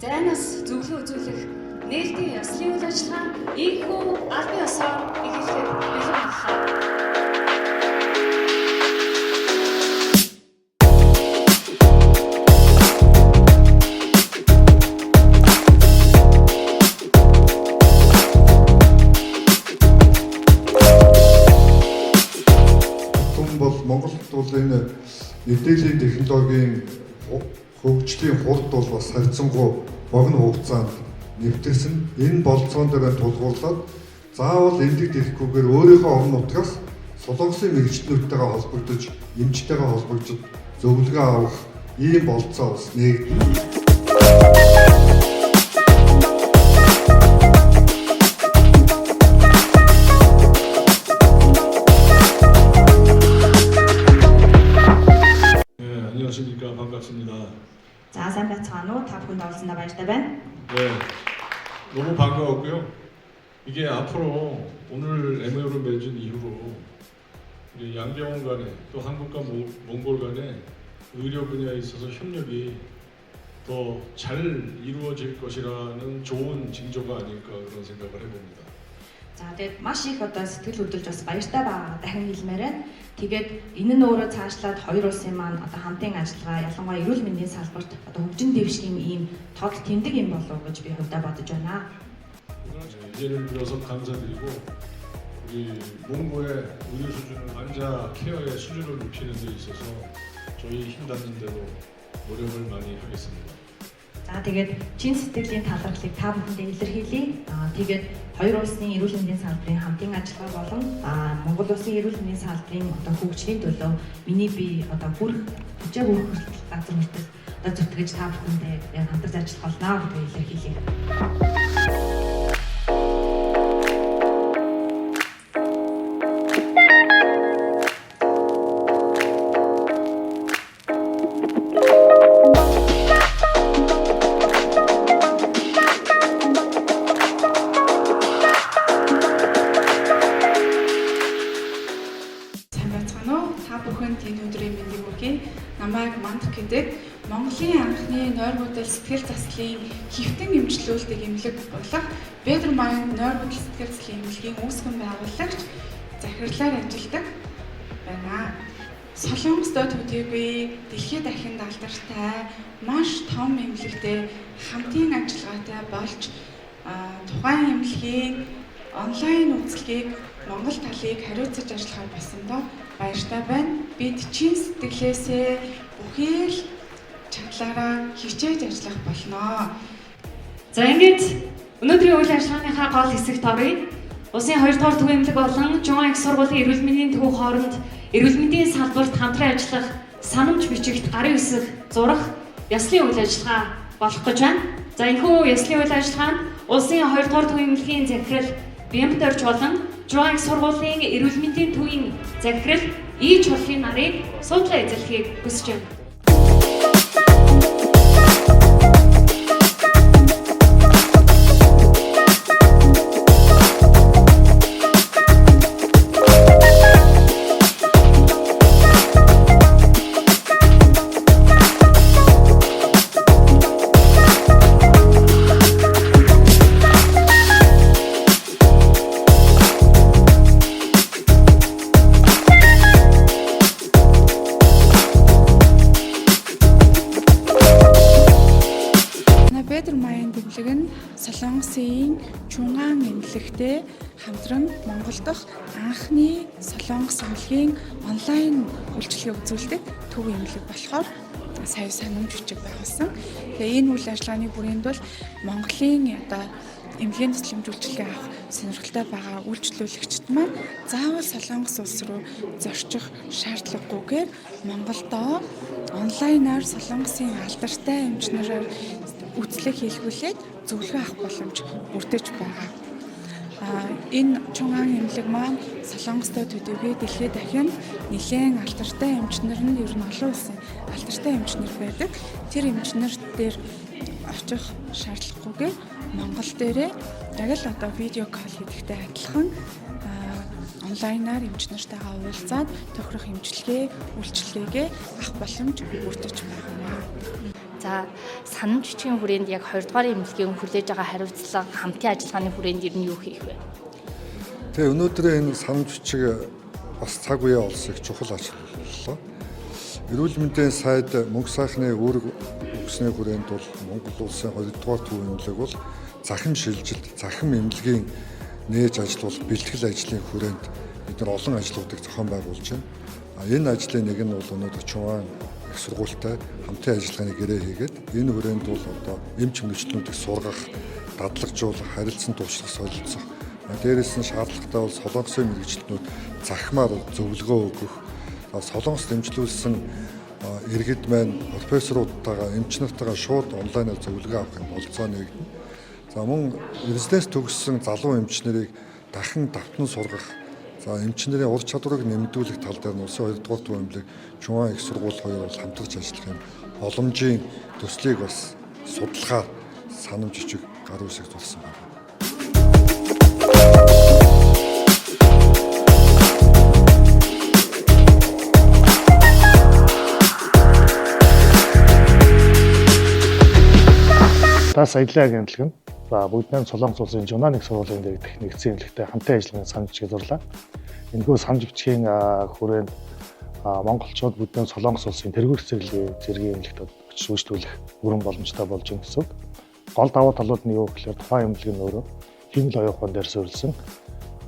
Зайнаас зөвлөгөө үзүүлэх нээлтийн ёслолын үйл ажиллагаа ийхүү албан ёсоор эхлэхэд бэлэн боллоо. Монгол бол энэ мэдээллийн технологийн хөгжлийн хурд бол бас харьцангуй богино хугацаанд нэвтэрсэн. Энэ болцоон дээр тулгуурлаад заавал эмнэлэгт ирэхгүйгээр өөрийнхөө орон нутгаас солонгосын мэргэжлүүдтэйгээ холбогдож, эмчтэйгээ холбогдож зөвлөгөө авах ийм болцоо бас нэгдсэн. 안녕하십니까. 반갑습니다. 자, сайн байцгаана уу? Та бүхэнд оролцсондоо баяртай байна. 네, 너무 반가웠고요. 이게 앞으로 오늘 MOU를 맺은 이후로 우리 양병원 간에 또 한국과 몽골 간에 의료 분야에 있어서 협력이 더 잘 이루어질 것이라는 좋은 징조가 아닐까 그런 생각을 해봅니다. За тэгээд маш их одоо сэтгэл хөдлөж бас баяртай байгаа дахин хэлмээр байна. Тэгээд энэ нь өөрөө цаашлаад хоёр улсын маань одоо хамтын ажиллагаа ялангуяа эрүүл мэндийн салбарт одоо хөгжин дэвшгийн ийм тод тэмдэг юм болов уу гэж би хувьдаа бодож байна. 예를 들어서 감사드리고 우리 몽고의 의료 수준을 환자 케어의 수준을 높이는 데 있어서 저희 힘 닿는 대로 노력을 많이 하겠습니다. За тэгээд чин сэтгэлийн талархлыг та бүхэндээ илэрхийлье. Тэгээд хоёр улсын эрүүл мэндийн салбарын хамтын ажиллагаа болон Монгол улсын эрүүл мэндийн салбарын одоо хөгжлийн төлөө миний би одоо бүр хүчээ бүрх газар хүртэл одоо зүтгэж та бүхэндээ яг хамтарч ажиллах болно гэдгийг илэрхийлье. Та бүхэнд энэ өдрийн мэндийг хүргэе. Намайг Мандах гэдэг Монголын анхны нойр хөдөл сэтгэл заслын хэвтэн эмчилүүлдэг эмнэлэг болох Better Mind нойр хөдөл сэтгэл заслын эмнэлгийн үүсгэн байгуулагч захирлаар ажилладаг байна. Солонгостой төдийгүй дэлхийд дахинд алдартай маш том эмнэлэгтэй хамтын ажиллагаатай болж тухайн эмнэлгийн онлайн үйлчлэгийг Монгол талыг хариуцаж ажиллахаар болсондоо баяртай байна. Бид чин сэтгэлээсээ бүхий л чадлаараа хичээж ажиллах болно. За ингээд өнөөдрийн үйл ажиллагааныхаа гол хэсэгт оръё. Улсын 2 дугаар төвийн эмнэлэг болон Чуан их сургуулийн эрүүл мэндийн төвийн хооронд эрүүл мэндийн салбарт хамтран ажиллах санамж бичигт гарын үсэг зурах ёслолын үйл ажиллагаа болох гэж байна. За энэхүү ёслолын үйл ажиллагаа нь улсын 2 дугаар төвийн эмнэлгийн захирал Бямбдорж болон Чуан их сургуулийн эрүүл мэндийн төвийн захирал Ий Чулхын нарыг суудлаа эзлэхийг хүсэж байна. Better Mind эмнэлэг нь Солонгосын Чуан эмнэлэгтэй хамтран Монгол дахь анхны Солонгос эмнэлгийн онлайн үйлчлэгээ үзүүлдэг төв эмнэлэг болохоор сая санамж бичиг байгуулсан. Тэгээ энэ үйл ажиллагааны бүрээнд бол Монголын одоо эмнэлгийн тусламж үйлчлэгээ авах сонирхолтой байгаа үйлчлүүлэгчид маань заавал Солонгос улс руу зорчих шаардлагагүйгээр Монголдоо онлайнаар Солонгосын алдартай эмчнэрээр үйлчлэг хийлгүүлээд зөвлөгөө авах боломж бүрдэж байгаа. Энэ Чуан эмнэлэг маань Солонгостой төдийгүй дэлхийд дахин нэлээд алдартай эмчнэр нь ер нь олон улсын алдартай эмчнэр байдаг. Тэр эмчнэр дээр очих шаардлагагүйгээр Монгол дээрээ яг л одоо видео кол хийхтэй адилхан онлайнаар эмчнэртэйгээ уулзаад тохирох эмчилгээ, үйлчилгээгээ авах боломж бүрдэж байна. За санамж бичгийн хүрээнд яг 2 дугаар эмнэлгийн хүлээж байгаа хариуцлага хамтын ажиллагааны хүрээнд ер нь юу хийх вэ? Тэгээ өнөөдрийн энэ санамж бичиг бас цаг үеэ олсыг чухал ажиллалаа. Эрүүл мэндийн сайд мөнгө сайхны үүрэг өгснээ хүрээнд бол Монгол улсын 2 дугаар төв эмнэлэг бол захим шилжилт, захим эмнэлгийн нээж ажиллуулах бэлтгэл ажлын хүрээнд бид нар олон ажлуудыг зохион байгуулж байна. Энэ ажлын нэг нь бол өнөөдөр Чуван их сургуультай хамтын ажиллагааны гэрээ хийгээд энэ хүрээнд бол одоо эмч мэргэжлүүдийг сургах, дадлагжуулах, харилцан туршлах, солилцох. Дээрээс нь шаардлагатай бол солонгосын мэргэжлүүд захимаар зөвлөгөө өгөх, солонгос дэмжлүүлсэн иргэд маань профессоруудтайгаа, эмч нартайгаа шууд онлайнаар зөвлөгөө авахын болцоо нэгдэнэ. За мөн резиденц төгссөн залуу эмч нарыг дахин давтан сургах, за эмч нарын ур чадварыг нэмэгдүүлэх тал дээр нь улсын 2 дугаар төв эмнэлэг Чуван их сургууль хоёр бол хамтарч ажиллах юм боломжийн төслийг бас судлахаар санамж бичиг гар үсэг тулсан байна. Тас аялал агентлаг нь бүгд найрамд Солонгос улсын Чунан их сургуулийн дэх нэгдсэн эмнэлэгтэй хамтын ажиллагааны санамж бичгийг зурлаа. Энэхүү санамж бичгийн хүрээнд монголчууд бүгд найрамд Солонгос улсын тэргүүр цэцэрлэгийн зэргийн эмнэлэгт очиж үйлчлүүлэх бүрэн боломжтой болж байгаа гэсэн. Гол давуу талууд нь юу гэхээр тухайн эмнэлэг нь өөрөө хэмнэл оюун ухаан дээр суурилсан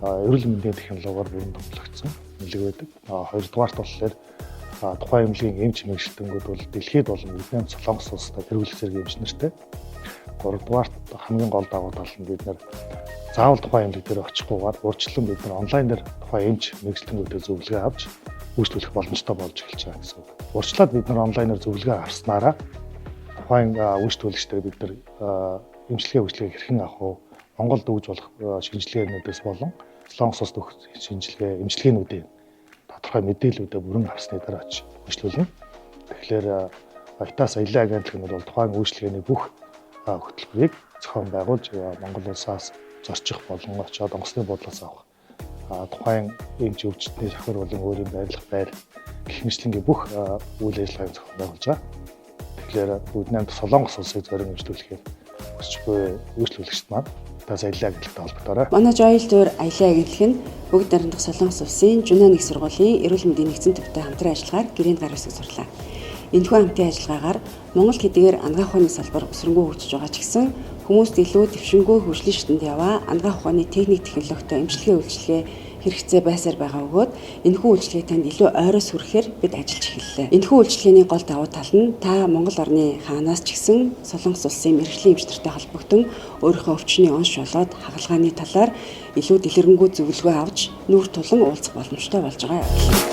эрүүл мэндийн технологиор бүрэн томилогдсон эмнэлэг байдаг. Хоёрдугаарт болохоор тухайн эмнэлгийн эмч мэргэжилтэнгүүд бол дэлхийд болон бүгд найрамд Солонгос улстай тэргүүлэх зэргийн эмч нартай. 3-дугаарт хамгийн гол давуу тал нь бид нэр заавал тухайн эмнэлэг дээр очихгүйгээр урьдчилан бид нар онлайн дээр тухайн эмч мэргэжилтэнгүүдээ зөвлөгөө авч үйлчлүүлэх боломжтой болж эхэлж байгаа гэсэн үг. Урьдчилаад бид нар онлайнаар зөвлөгөө авснараа тухайн үйлчлүүлэгчтэй бид нар эмчилгээ хэрхэн авах вэ? Монголд өгж болох шинжилгээнүүдээс болон Солонгос улсад өгөх эмчилгээнүүдийн тодорхой мэдээллүүдээ бүрэн авсны дараа очиж үйлчлүүлнэ. Тэгэхээр Итас аялал агентлаг нь бол тухайн үйлчлэгээний бүх хөтөлбөрийг зохион байгуулж Монгол улсаас зорчих болон очоод онгоцны буудлаас авах тухайн эмч өвчтний шахар болон өөрийн байрлах байр гэх мэтлэнгийн бүх үйл ажиллагааг зохион байгуулж байгаа. Тэгэхээр бүгд найрамд Солонгос улсыг зорин хөгжүүлэхээр хүсч буй үйлчлүүлэгчд маань Итас аялал агентлагтай холбогдоорой. Манай Joel Tour аялал агентлаг нь бүгд найрамдах Солонгос улсын Чунан их сургуулийн эрүүл мэндийн нэгдсэн төвтэй хамтран ажиллагаар гэрээнд гар үсэг сурлаа. Энэхүү хамтын ажиллагаагаар Монгол хэдийгээр ангаах ухааны салбар өсрөнгөө хөгжиж байгаа ч гэсэн хүмүүст илүү дэвшингүй хөгжлийн шатнд яваа ангаах ухааны техник технологитой эмчилгээ үйлчилгээ хэрэгцээ байсаар байгаа бөгөөд энэхүү үйлчилгээ танд илүү ойроос хүрэхээр бид ажиллаж эхэллээ. Энэхүү үйлчилгээний гол давуу тал нь та Монгол орны хаанаас ч гэсэн Солонгос улсын мэргэжлийн эмчнэртэй холбогдсон өөрийнхөө өвчний онш болоод хагалгааны талаар илүү дэлгэрэнгүй зөвлөгөө авч нүүр тулан уулзах боломжтой болж байгаа юм.